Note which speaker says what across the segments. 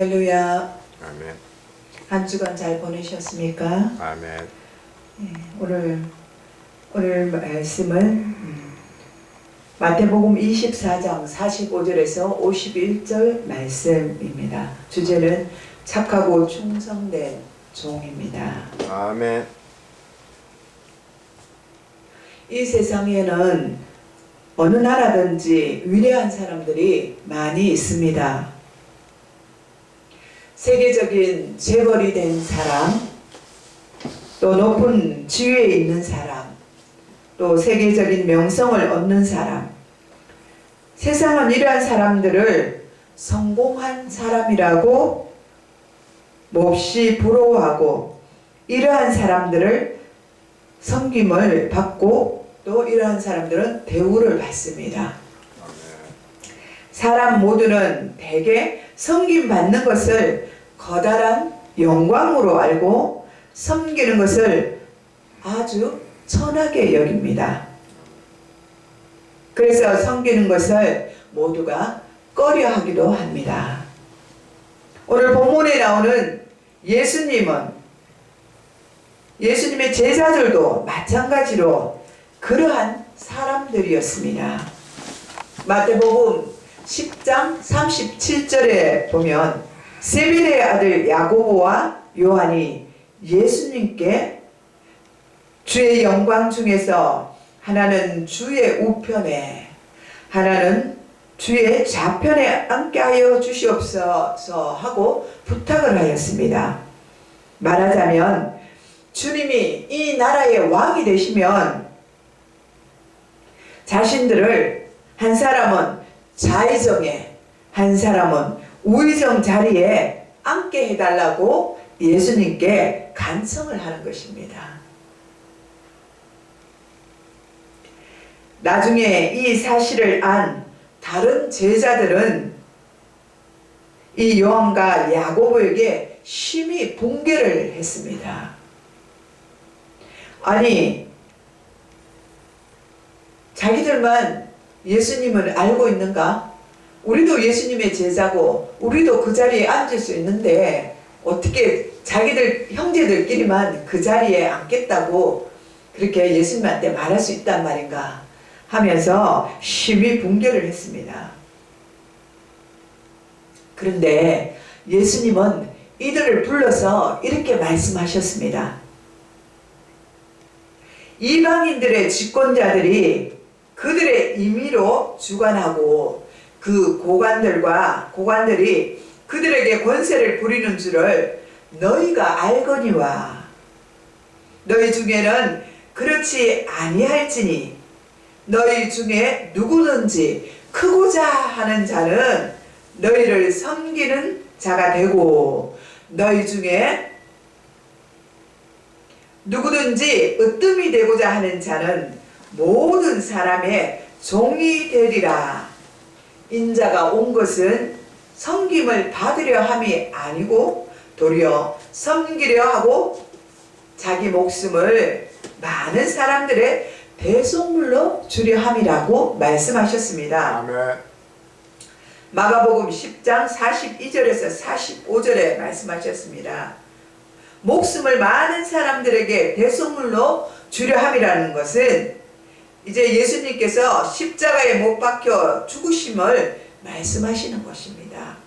Speaker 1: 할렐루야.
Speaker 2: 아멘.
Speaker 1: 한 주간 잘 보내셨습니까?
Speaker 2: 아멘.
Speaker 1: 오늘 말씀은 마태복음 24장 45절에서 51절 말씀입니다. 주제는 착하고 충성된 종입니다.
Speaker 2: 아멘.
Speaker 1: 이 세상에는 어느 나라든지 위대한 사람들이 많이 있습니다. 세계적인 재벌이 된 사람, 또 높은 지위에 있는 사람, 또 세계적인 명성을 얻는 사람. 세상은 이러한 사람들을 성공한 사람이라고 몹시 부러워하고, 이러한 사람들을 섬김을 받고, 또 이러한 사람들은 대우를 받습니다. 사람 모두는 대개 섬김받는 것을 커다란 영광으로 알고 섬기는 것을 아주 천하게 여깁니다. 그래서 섬기는 것을 모두가 꺼려하기도 합니다. 오늘 본문에 나오는 예수님의 제자들도 마찬가지로 그러한 사람들이었습니다. 마태복음 10장 37절에 보면 세베대의 아들 야고보와 요한이 예수님께 주의 영광 중에서 하나는 주의 우편에, 하나는 주의 좌편에 앉게 하여 주시옵소서 하고 부탁을 하였습니다. 말하자면 주님이 이 나라의 왕이 되시면 자신들을 한 사람은 좌의정에, 한 사람은 우의정 자리에 앉게 해달라고 예수님께 간청을 하는 것입니다. 나중에 이 사실을 안 다른 제자들은 이 요한과 야고보에게 심히 분개를 했습니다. 아니, 자기들만 예수님을 알고 있는가? 우리도 예수님의 제자고 우리도 그 자리에 앉을 수 있는데 어떻게 자기들 형제들끼리만 그 자리에 앉겠다고 그렇게 예수님한테 말할 수 있단 말인가 하면서 심히 분개를 했습니다. 그런데 예수님은 이들을 불러서 이렇게 말씀하셨습니다. 이방인들의 집권자들이 그들의 임의로 주관하고 그 고관들이 그들에게 권세를 부리는 줄을 너희가 알거니와 너희 중에는 그렇지 아니할지니 너희 중에 누구든지 크고자 하는 자는 너희를 섬기는 자가 되고 너희 중에 누구든지 으뜸이 되고자 하는 자는 모든 사람의 종이 되리라. 인자가 온 것은 섬김을 받으려 함이 아니고 도리어 섬기려 하고 자기 목숨을 많은 사람들의 대속물로 주려 함이라고 말씀하셨습니다.
Speaker 2: 아멘.
Speaker 1: 마가복음 10장 42절에서 45절에 말씀하셨습니다. 목숨을 많은 사람들에게 대속물로 주려 함이라는 것은 이제 예수님께서 십자가에 못 박혀 죽으심을 말씀하시는 것입니다.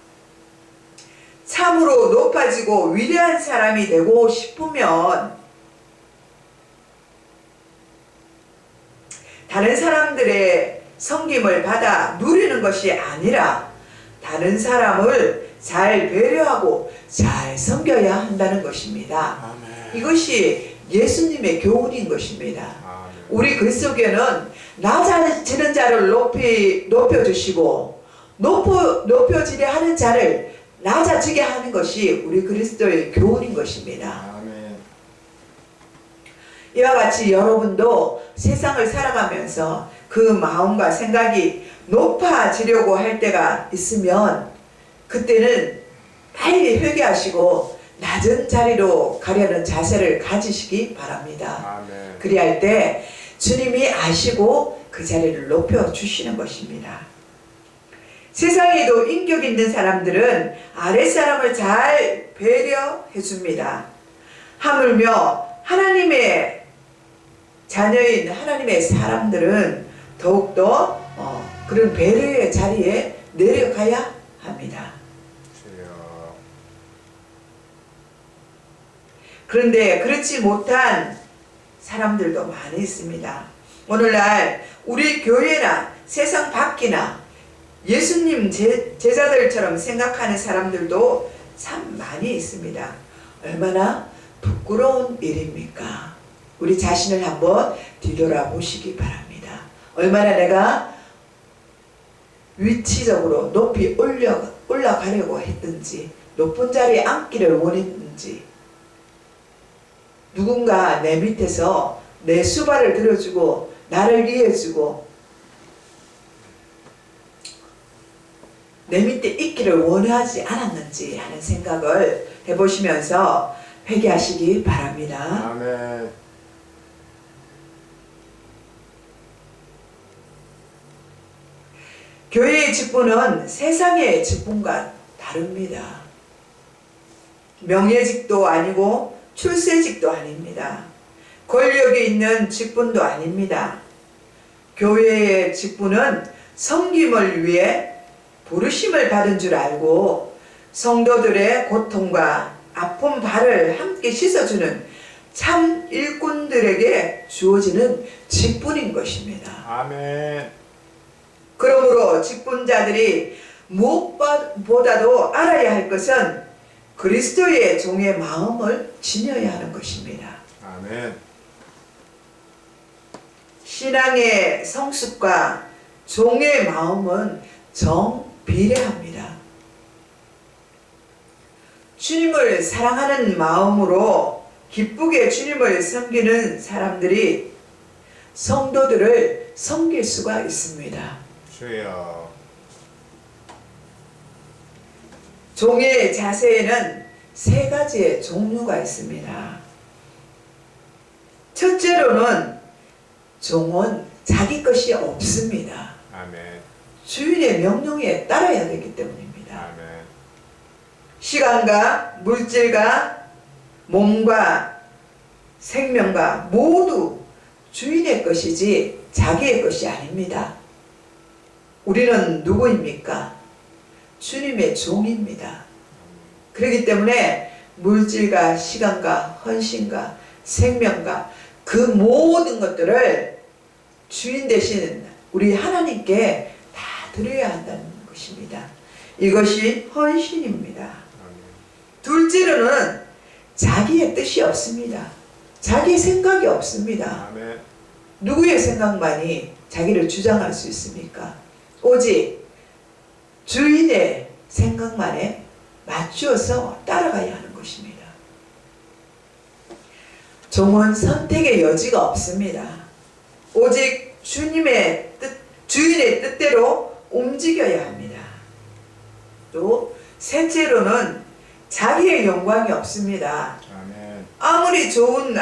Speaker 1: 참으로 높아지고 위대한 사람이 되고 싶으면 다른 사람들의 섬김을 받아 누리는 것이 아니라 다른 사람을 잘 배려하고 잘 섬겨야 한다는 것입니다.
Speaker 2: 아멘.
Speaker 1: 이것이 예수님의 교훈인 것입니다.
Speaker 2: 아멘.
Speaker 1: 우리 그리스도교는 낮아지는 자를 높여주시고 높여지려 하는 자를 낮아지게 하는 것이 우리 그리스도의 교훈인 것입니다.
Speaker 2: 아멘.
Speaker 1: 이와 같이 여러분도 세상을 살아가면서 그 마음과 생각이 높아지려고 할 때가 있으면 그때는 빨리 회개하시고 낮은 자리로 가려는 자세를 가지시기 바랍니다.
Speaker 2: 아멘.
Speaker 1: 그리할 때 주님이 아시고 그 자리를 높여주시는 것입니다. 세상에도 인격 있는 사람들은 아랫사람을 잘 배려해 줍니다. 하물며 하나님의 자녀인 하나님의 사람들은 더욱더 그런 배려의 자리에 내려가야 합니다. 그런데 그렇지 못한 사람들도 많이 있습니다. 오늘날 우리 교회나 세상 밖이나 예수님 제자들처럼 생각하는 사람들도 참 많이 있습니다. 얼마나 부끄러운 일입니까? 우리 자신을 한번 뒤돌아보시기 바랍니다. 얼마나 내가 위치적으로 높이 올라가려고 했든지, 높은 자리에 앉기를 원했는지, 누군가 내 밑에서 내 수발을 들어주고 나를 위해주고 내 밑에 있기를 원하지 않았는지 하는 생각을 해보시면서 회개하시기 바랍니다.
Speaker 2: 아멘.
Speaker 1: 교회의 직분은 세상의 직분과 다릅니다. 명예직도 아니고 출세직도 아닙니다. 권력이 있는 직분도 아닙니다. 교회의 직분은 섬김을 위해 부르심을 받은 줄 알고 성도들의 고통과 아픈 발을 함께 씻어주는 참 일꾼들에게 주어지는 직분인 것입니다.
Speaker 2: 아멘.
Speaker 1: 그러므로 직분자들이 무엇보다도 알아야 할 것은 그리스도의 종의 마음을 지녀야 하는 것입니다.
Speaker 2: 아멘.
Speaker 1: 신앙의 성숙과 종의 마음은 정비례합니다. 주님을 사랑하는 마음으로 기쁘게 주님을 섬기는 사람들이 성도들을 섬길 수가 있습니다.
Speaker 2: 주여.
Speaker 1: 종의 자세에는 세 가지의 종류가 있습니다. 첫째로는 종은 자기 것이 없습니다.
Speaker 2: 아멘.
Speaker 1: 주인의 명령에 따라야 되기 때문입니다.
Speaker 2: 아멘.
Speaker 1: 시간과 물질과 몸과 생명과 모두 주인의 것이지 자기의 것이 아닙니다. 우리는 누구입니까? 주님의 종입니다. 그렇기 때문에 물질과 시간과 헌신과 생명과 그 모든 것들을 주인 되신 우리 하나님께 다 드려야 한다는 것입니다. 이것이 헌신입니다. 둘째로는 자기의 뜻이 없습니다. 자기의 생각이 없습니다.
Speaker 2: 아멘.
Speaker 1: 누구의 생각만이 자기를 주장할 수 있습니까? 오직 주인의 생각만에 맞추어서 따라가야 하는 것입니다. 종은 선택의 여지가 없습니다. 오직 주님의 뜻, 주인의 뜻대로 움직여야 합니다. 또 셋째로는 자기의 영광이 없습니다.
Speaker 2: 아멘.
Speaker 1: 아무리 좋은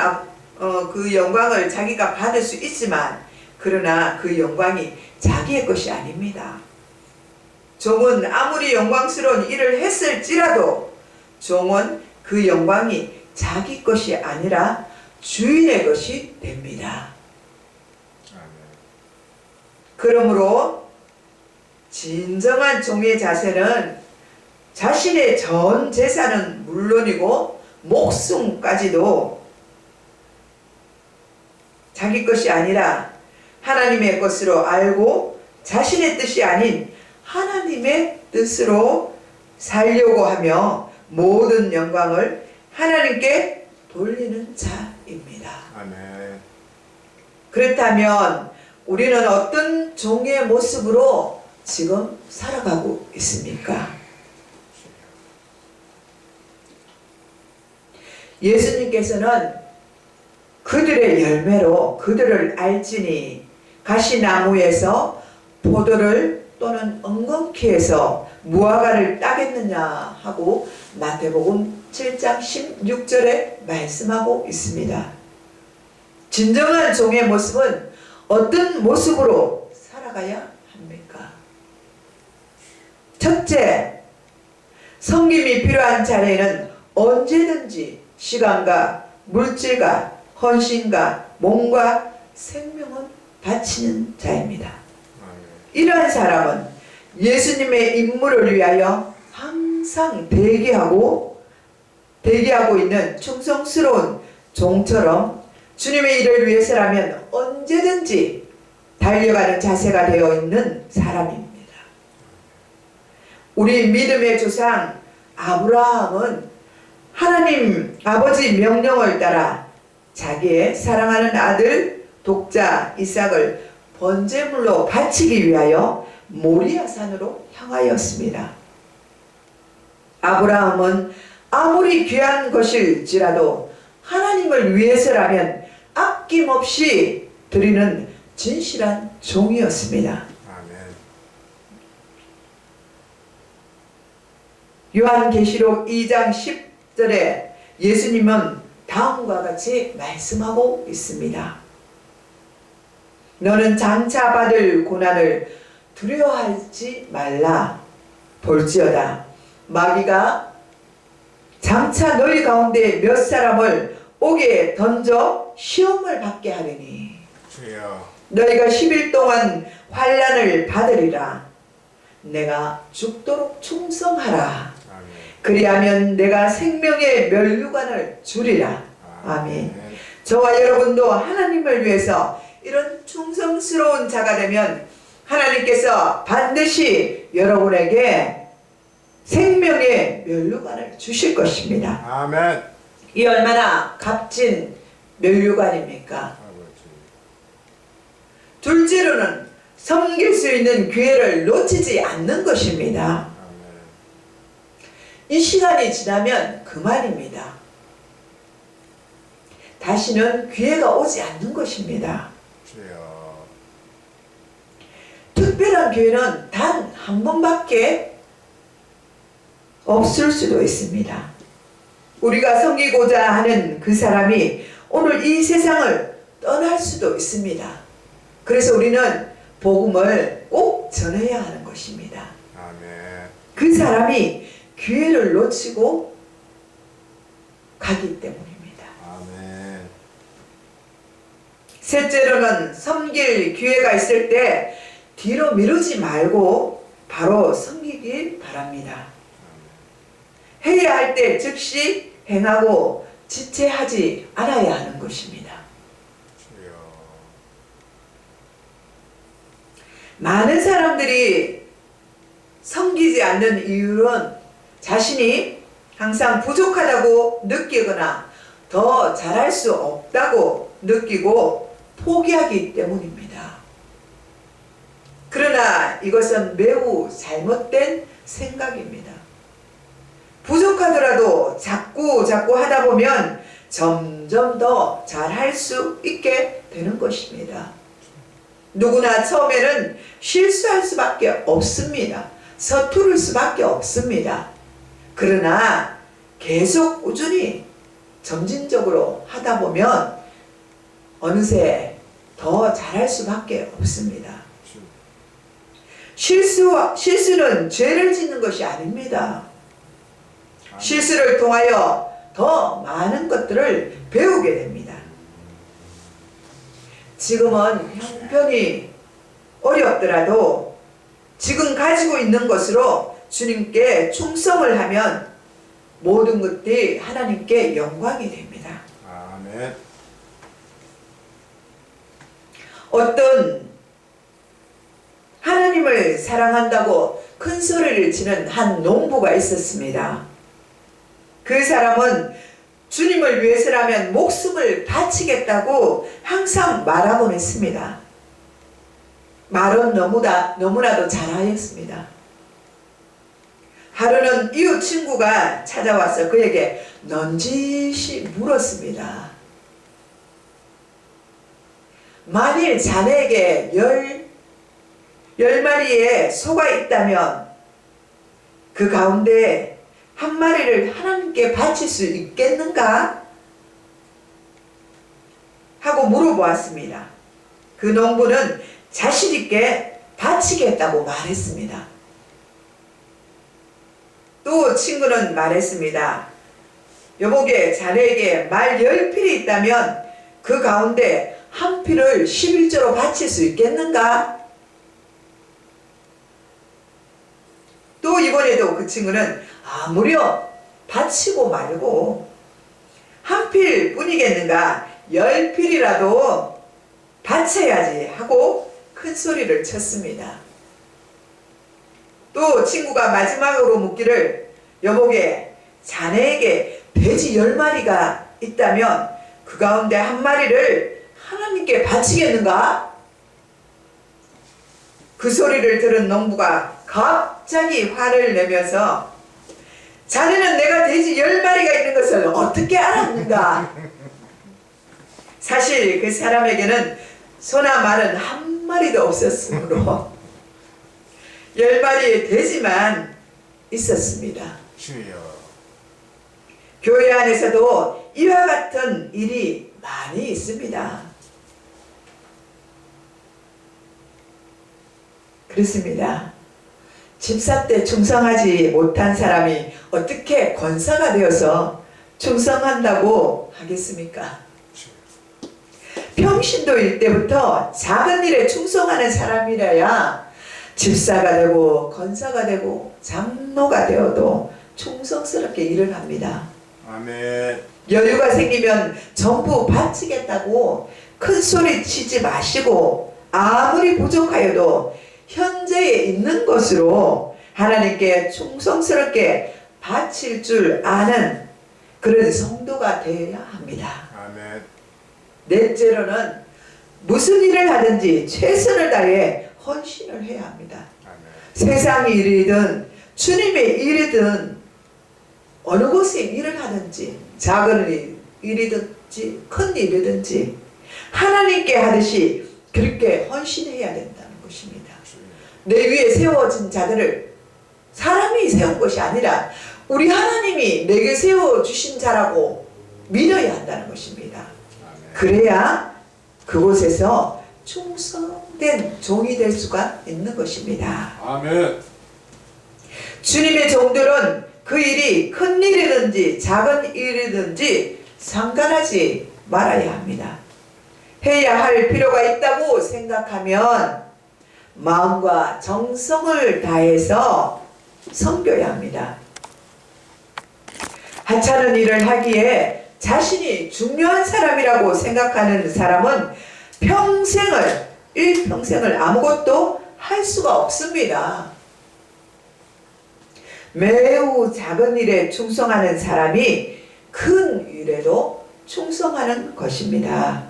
Speaker 1: 그 영광을 자기가 받을 수 있지만 그러나 그 영광이 자기의 것이 아닙니다. 종은 아무리 영광스러운 일을 했을지라도 종은 그 영광이 자기 것이 아니라 주인의 것이 됩니다.
Speaker 2: 아멘.
Speaker 1: 그러므로 진정한 종의 자세는 자신의 전 재산은 물론이고 목숨까지도 자기 것이 아니라 하나님의 것으로 알고 자신의 뜻이 아닌 하나님의 뜻으로 살려고 하며 모든 영광을 하나님께 돌리는 자입니다.
Speaker 2: 아멘.
Speaker 1: 그렇다면 우리는 어떤 종의 모습으로 지금 살아가고 있습니까? 예수님께서는 그들의 열매로 그들을 알지니 가시나무에서 포도를 또는 엉겅퀴에서 무화과를 따겠느냐 하고 마태복음 7장 16절에 말씀하고 있습니다. 진정한 종의 모습은 어떤 모습으로 살아가야 합니까? 첫째, 섬김이 필요한 자리에는 언제든지 시간과 물질과 헌신과 몸과 생명을 바치는 자입니다. 이러한 사람은 예수님의 임무를 위하여 항상 대기하고 있는 충성스러운 종처럼 주님의 일을 위해서라면 언제든지 달려가는 자세가 되어 있는 사람입니다. 우리 믿음의 조상 아브라함은 하나님 아버지 명령을 따라 자기의 사랑하는 아들 독자 이삭을 번제물로 바치기 위하여 모리아산으로 향하였습니다. 아브라함은 아무리 귀한 것일지라도 하나님을 위해서라면 아낌없이 드리는 진실한 종이었습니다.
Speaker 2: 아멘.
Speaker 1: 요한계시록 2장 10절에 예수님은 다음과 같이 말씀하고 있습니다. 너는 장차 받을 고난을 두려워하지 말라. 볼지어다 마귀가 장차 너희 가운데 몇 사람을 옥에 던져 시험을 받게 하리니
Speaker 2: 주여.
Speaker 1: 너희가 10일 동안 환난을 받으리라. 내가 죽도록 충성하라.
Speaker 2: 아멘.
Speaker 1: 그리하면 내가 생명의 면류관을 주리라. 아멘. 저와 여러분도 하나님을 위해서 이런 충성스러운 자가 되면 하나님께서 반드시 여러분에게 생명의 면류관을 주실 것입니다.
Speaker 2: 아멘.
Speaker 1: 이 얼마나 값진 면류관입니까?
Speaker 2: 아버지.
Speaker 1: 둘째로는 섬길 수 있는 기회를 놓치지 않는 것입니다.
Speaker 2: 아멘.
Speaker 1: 이 시간이 지나면 그만입니다. 다시는 기회가 오지 않는 것입니다.
Speaker 2: 주여.
Speaker 1: 특별한 기회는 단 한 번밖에 없을 수도 있습니다. 우리가 섬기고자 하는 그 사람이 오늘 이 세상을 떠날 수도 있습니다. 그래서 우리는 복음을 꼭 전해야 하는 것입니다.
Speaker 2: 아멘.
Speaker 1: 그 사람이 기회를 놓치고 가기 때문입니다.
Speaker 2: 아멘.
Speaker 1: 셋째로는 섬길 기회가 있을 때 뒤로 미루지 말고 바로 섬기길 바랍니다. 해야 할 때 즉시 행하고 지체하지 않아야 하는 것입니다.
Speaker 2: 주여.
Speaker 1: 많은 사람들이 섬기지 않는 이유는 자신이 항상 부족하다고 느끼거나 더 잘할 수 없다고 느끼고 포기하기 때문입니다. 그러나 이것은 매우 잘못된 생각입니다. 부족하더라도 자꾸 하다 보면 점점 더 잘할 수 있게 되는 것입니다. 누구나 처음에는 실수할 수밖에 없습니다. 서투를 수밖에 없습니다. 그러나 계속 꾸준히 점진적으로 하다 보면 어느새 더 잘할 수밖에 없습니다. 실수는 죄를 짓는 것이 아닙니다. 실수를 통하여 더 많은 것들을 배우게 됩니다. 지금은 형편이 어렵더라도 지금 가지고 있는 것으로 주님께 충성을 하면 모든 것들이 하나님께 영광이 됩니다.
Speaker 2: 아멘.
Speaker 1: 어떤 하나님을 사랑한다고 큰 소리를 치는 한 농부가 있었습니다. 그 사람은 주님을 위해서라면 목숨을 바치겠다고 항상 말하곤 했습니다. 말은 너무나도 잘하였습니다. 하루는 이웃 친구가 찾아와서 그에게 넌지시 물었습니다. 만일 자네에게 열 마리의 소가 있다면 그 가운데 한 마리를 하나님께 바칠 수 있겠는가? 하고 물어보았습니다. 그 농부는 자신 있게 바치겠다고 말했습니다. 또 친구는 말했습니다. 여보게, 자네에게 말 10필이 있다면 그 가운데 한 필을 11조로 바칠 수 있겠는가? 또 이번에도 그 친구는 무려 바치고 말고 한 필 뿐이겠는가? 10필이라도 바쳐야지 하고 큰 소리를 쳤습니다. 또 친구가 마지막으로 묻기를, 여보게, 자네에게 돼지 10마리가 있다면 그 가운데 한 마리를 하나님께 바치겠는가? 그 소리를 들은 농부가 갑자기 화를 내면서, 자네는 내가 돼지 10마리가 있는 것을 어떻게 알았는가? 사실 그 사람에게는 소나 말은 한 마리도 없었으므로 10마리의 돼지만 있었습니다.
Speaker 2: 주여.
Speaker 1: 교회 안에서도 이와 같은 일이 많이 있습니다. 그렇습니다. 집사 때 충성하지 못한 사람이 어떻게 권사가 되어서 충성한다고 하겠습니까? 평신도일 때부터 작은 일에 충성하는 사람이라야 집사가 되고 권사가 되고 장로가 되어도 충성스럽게 일을 합니다.
Speaker 2: 아멘.
Speaker 1: 여유가 생기면 전부 바치겠다고 큰 소리 치지 마시고, 아무리 부족하여도 현재에 있는 것으로 하나님께 충성스럽게 바칠 줄 아는 그런 성도가 되어야 합니다.
Speaker 2: 아멘.
Speaker 1: 넷째로는 무슨 일을 하든지 최선을 다해 헌신을 해야 합니다.
Speaker 2: 아멘.
Speaker 1: 세상 일이든 주님의 일이든 어느 곳에 일을 하든지 작은 일이든지 큰 일이든지 하나님께 하듯이 그렇게 헌신해야 된다는 것입니다. 내 위에 세워진 자들을 사람이 세운 것이 아니라 우리 하나님이 내게 세워주신 자라고 믿어야 한다는 것입니다.
Speaker 2: 아멘.
Speaker 1: 그래야 그곳에서 충성된 종이 될 수가 있는 것입니다.
Speaker 2: 아멘.
Speaker 1: 주님의 종들은 그 일이 큰 일이든지 작은 일이든지 상관하지 말아야 합니다. 해야 할 필요가 있다고 생각하면 마음과 정성을 다해서 섬겨야 합니다. 하찮은 일을 하기에 자신이 중요한 사람이라고 생각하는 사람은 일평생을 아무것도 할 수가 없습니다. 매우 작은 일에 충성하는 사람이 큰 일에도 충성하는 것입니다.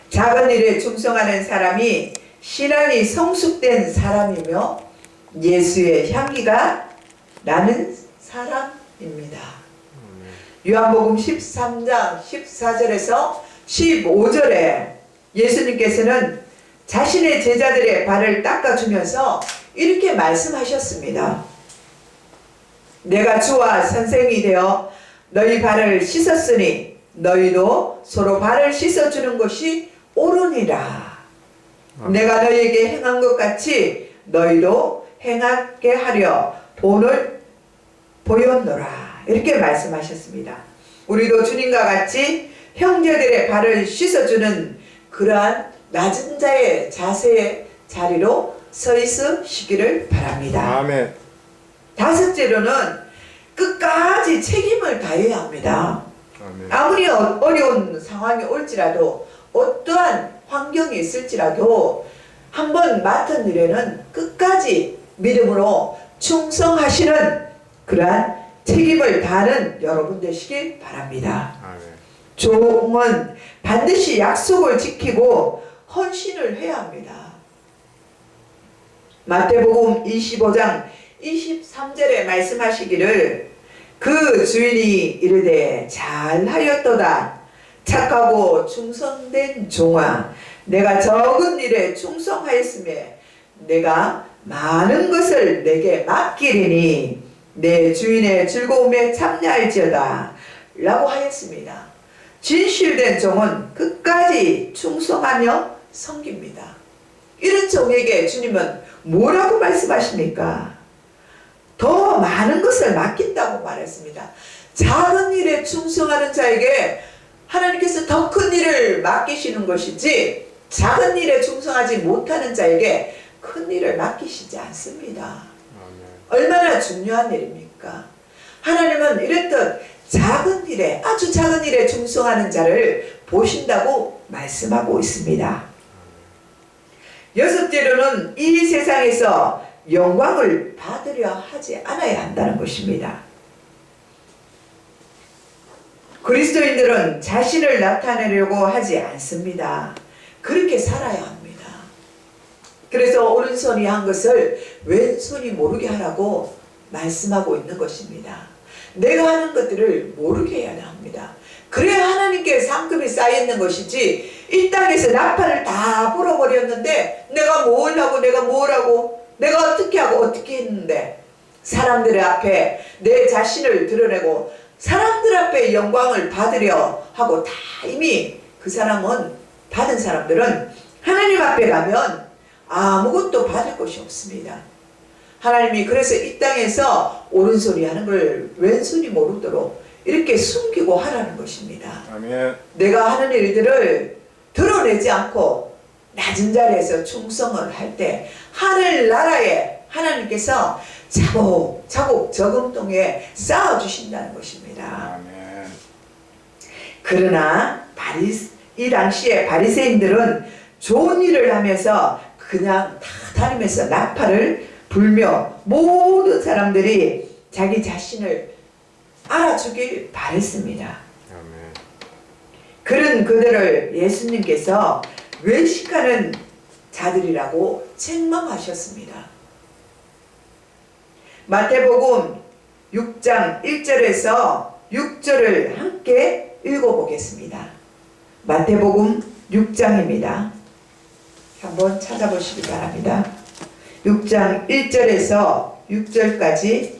Speaker 1: 작은 일에 충성하는 사람이 신앙이 성숙된 사람이며 예수의 향기가 나는 사람입니다. 요한복음 13장 14절에서 15절에 예수님께서는 자신의 제자들의 발을 닦아주면서 이렇게 말씀하셨습니다. 내가 주와 선생이 되어 너희 발을 씻었으니 너희도 서로 발을 씻어주는 것이 옳으니라. 내가 너희에게 행한 것 같이 너희도 행하게 하려 본을 보였노라. 이렇게 말씀하셨습니다. 우리도 주님과 같이 형제들의 발을 씻어주는 그러한 낮은 자의 자세의 자리로 서 있으시기를 바랍니다.
Speaker 2: 아멘.
Speaker 1: 다섯째로는 끝까지 책임을 다해야 합니다.
Speaker 2: 아멘.
Speaker 1: 아무리 어려운 상황이 올지라도 어떠한 환경이 있을지라도 한번 맡은 일에는 끝까지 믿음으로 충성하시는 그러한 책임을 다하는 여러분 되시길 바랍니다.
Speaker 2: 아멘.
Speaker 1: 종은 반드시 약속을 지키고 헌신을 해야 합니다. 마태복음 25장 23절에 말씀하시기를 그 주인이 이르되 잘하였도다 착하고 충성된 종아 내가 적은 일에 충성하였으매 내가 많은 것을 내게 맡기리니 내 주인의 즐거움에 참여할지어다 라고 하였습니다. 진실된 종은 끝까지 충성하며 섬깁니다. 이런 종에게 주님은 뭐라고 말씀하십니까? 더 많은 것을 맡긴다고 말했습니다. 작은 일에 충성하는 자에게 하나님께서 더 큰 일을 맡기시는 것이지, 작은 일에 충성하지 못하는 자에게 큰 일을 맡기시지 않습니다. 얼마나 중요한 일입니까? 하나님은 이랬듯 작은 일에, 아주 작은 일에 충성하는 자를 보신다고 말씀하고 있습니다. 여섯째로는 이 세상에서 영광을 받으려 하지 않아야 한다는 것입니다. 그리스도인들은 자신을 나타내려고 하지 않습니다. 그렇게 살아야 합니다. 그래서 오른손이 한 것을 왼손이 모르게 하라고 말씀하고 있는 것입니다. 내가 하는 것들을 모르게 해야 합니다. 그래야 하나님께 상급이 쌓여있는 것이지, 이 땅에서 나팔을 다 불어버렸는데 내가 뭘 하고 내가 뭘 하고 내가 어떻게 하고 어떻게 했는데, 사람들 앞에 내 자신을 드러내고 사람들 앞에 영광을 받으려 하고 다 이미 그 사람은, 받은 사람들은 하나님 앞에 가면 아무것도 받을 것이 없습니다. 하나님이 그래서 이 땅에서 오른손이 하는 걸 왼손이 모르도록 이렇게 숨기고 하라는 것입니다.
Speaker 2: 아멘.
Speaker 1: 내가 하는 일들을 드러내지 않고 낮은 자리에서 충성을 할 때 하늘나라에 하나님께서 차곡차곡 저금통에 쌓아주신다는 것입니다.
Speaker 2: 아멘.
Speaker 1: 그러나 이 당시에 바리새인들은 좋은 일을 하면서 그냥 다 다니면서 나팔을 불며 모든 사람들이 자기 자신을 알아주길 바랬습니다.
Speaker 2: 아멘.
Speaker 1: 그런 그들을 예수님께서 외식하는 자들이라고 책망하셨습니다. 마태복음 6장 1절에서 6절을 함께 읽어보겠습니다. 마태복음 6장입니다. 한번 찾아보시기 바랍니다. 6장 1절에서 6절까지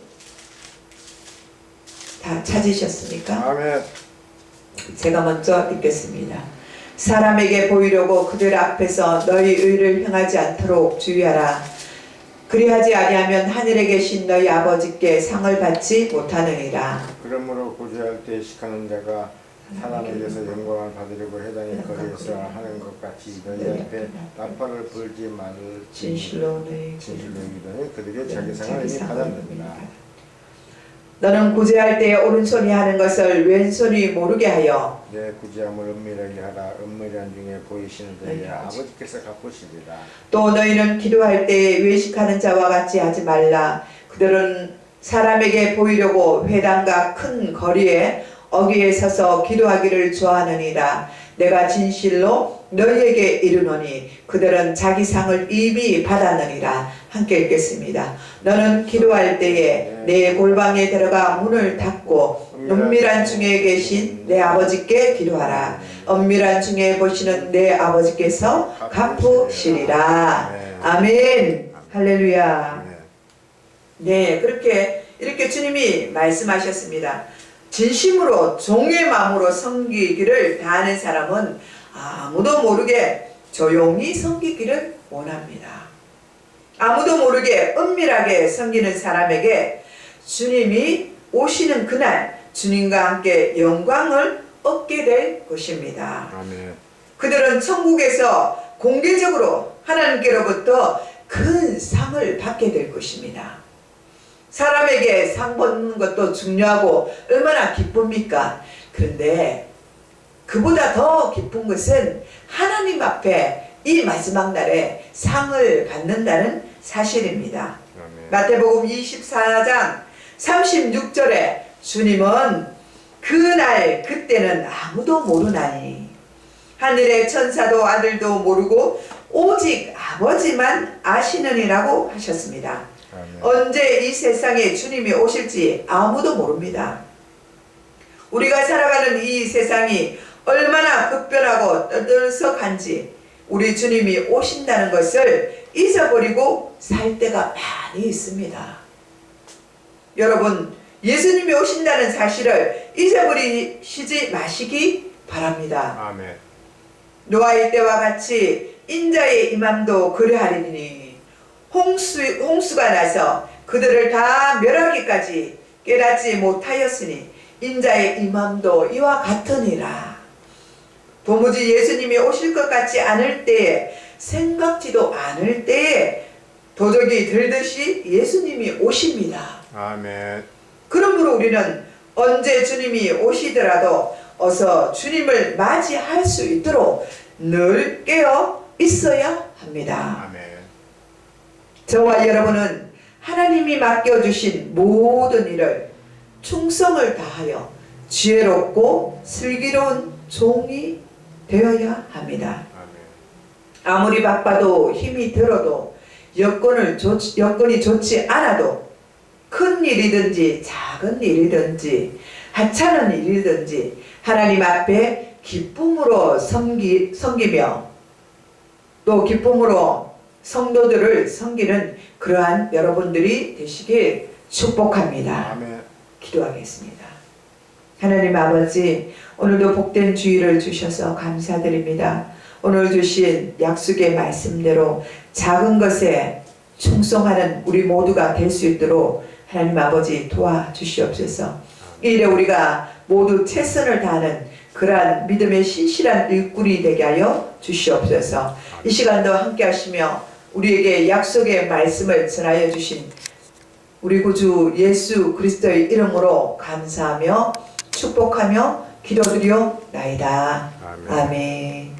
Speaker 1: 다 찾으셨습니까?
Speaker 2: 아멘.
Speaker 1: 제가 먼저 읽겠습니다. 사람에게 보이려고 그들 앞에서 너희 의를 행하지 않도록 주의하라. 그리하지 아니하면 하늘에 계신 너희 아버지께 상을 받지 못하느니라.
Speaker 2: 그러므로 구제할 때 식하는 자가 하나님께서 영광을 받으려고 해당의 거리에서 하는 것 같이 너희 앞에 나팔을 불지 말을
Speaker 1: 진실로
Speaker 2: 이기더니 그들이 자기 상을 이미 받았느니라.
Speaker 1: 너는 구제할 때 오른손이 하는 것을 왼손이 모르게 하여
Speaker 2: 내 구제함을 은밀하게 하라. 은밀한 중에 보이시는 너희
Speaker 1: 네,
Speaker 2: 아버지께서 갚으시리라.
Speaker 1: 또 너희는 기도할 때 외식하는 자와 같이 하지 말라. 그들은 사람에게 보이려고 회당과 큰 거리에 어귀에 서서 기도하기를 좋아하느니라. 내가 진실로 너희에게 이르노니 그들은 자기 상을 이미 받았느니라. 함께 읽겠습니다. 너는 기도할 때에 내 골방에 들어가 문을 닫고 은밀한 중에 계신 내 아버지께 기도하라. 은밀한 중에 보시는 내 아버지께서 갚으시리라. 아멘. 할렐루야. 네, 그렇게 이렇게 주님이 말씀하셨습니다. 진심으로 종의 마음으로 섬기기를 다하는 사람은 아무도 모르게 조용히 섬기기를 원합니다. 아무도 모르게 은밀하게 섬기는 사람에게 주님이 오시는 그날 주님과 함께 영광을 얻게 될 것입니다.
Speaker 2: 아멘.
Speaker 1: 그들은 천국에서 공개적으로 하나님께로부터 큰 상을 받게 될 것입니다. 사람에게 상 받는 것도 중요하고 얼마나 기쁩니까? 그런데 그보다 더 기쁜 것은 하나님 앞에 이 마지막 날에 상을 받는다는 사실입니다.
Speaker 2: 아멘.
Speaker 1: 마태복음 24장 36절에 주님은 그날 그때는 아무도 모르나니 하늘의 천사도 아들도 모르고 오직 아버지만 아시느니라고 하셨습니다.
Speaker 2: 아멘.
Speaker 1: 언제 이 세상에 주님이 오실지 아무도 모릅니다. 우리가 살아가는 이 세상이 얼마나 급변하고 떠들썩한지 우리 주님이 오신다는 것을 잊어버리고 살 때가 많이 있습니다. 여러분, 예수님이 오신다는 사실을 잊어버리시지 마시기 바랍니다.
Speaker 2: 아멘.
Speaker 1: 노아의 때와 같이 인자의 임함도 그러하리니 홍수가 나서 그들을 다 멸하기까지 깨닫지 못하였으니 인자의 임함도 이와 같으니라. 도무지 예수님이 오실 것 같지 않을 때에, 생각지도 않을 때에 도적이 들듯이 예수님이 오십니다.
Speaker 2: 아멘.
Speaker 1: 그러므로 우리는 언제 주님이 오시더라도 어서 주님을 맞이할 수 있도록 늘 깨어 있어야 합니다.
Speaker 2: 아멘.
Speaker 1: 저와 여러분은 하나님이 맡겨주신 모든 일을 충성을 다하여 지혜롭고 슬기로운 종이 되어야 합니다.
Speaker 2: 아멘.
Speaker 1: 아무리 바빠도 힘이 들어도 여건이 좋지 않아도 큰 일이든지 작은 일이든지 하찮은 일이든지 하나님 앞에 기쁨으로 섬기며 또 기쁨으로 성도들을 섬기는 그러한 여러분들이 되시길 축복합니다.
Speaker 2: 아멘.
Speaker 1: 기도하겠습니다. 하나님 아버지, 오늘도 복된 주일을 주셔서 감사드립니다. 오늘 주신 약속의 말씀대로 작은 것에 충성하는 우리 모두가 될 수 있도록 하나님 아버지 도와주시옵소서. 이 일에 우리가 모두 최선을 다하는 그러한 믿음의 신실한 일꾼이 되게 하여 주시옵소서. 이 시간도 함께 하시며 우리에게 약속의 말씀을 전하여 주신 우리 구주 예수 그리스도의 이름으로 감사하며 축복하며 기도드리옵나이다.
Speaker 2: 아멘.
Speaker 1: 아멘.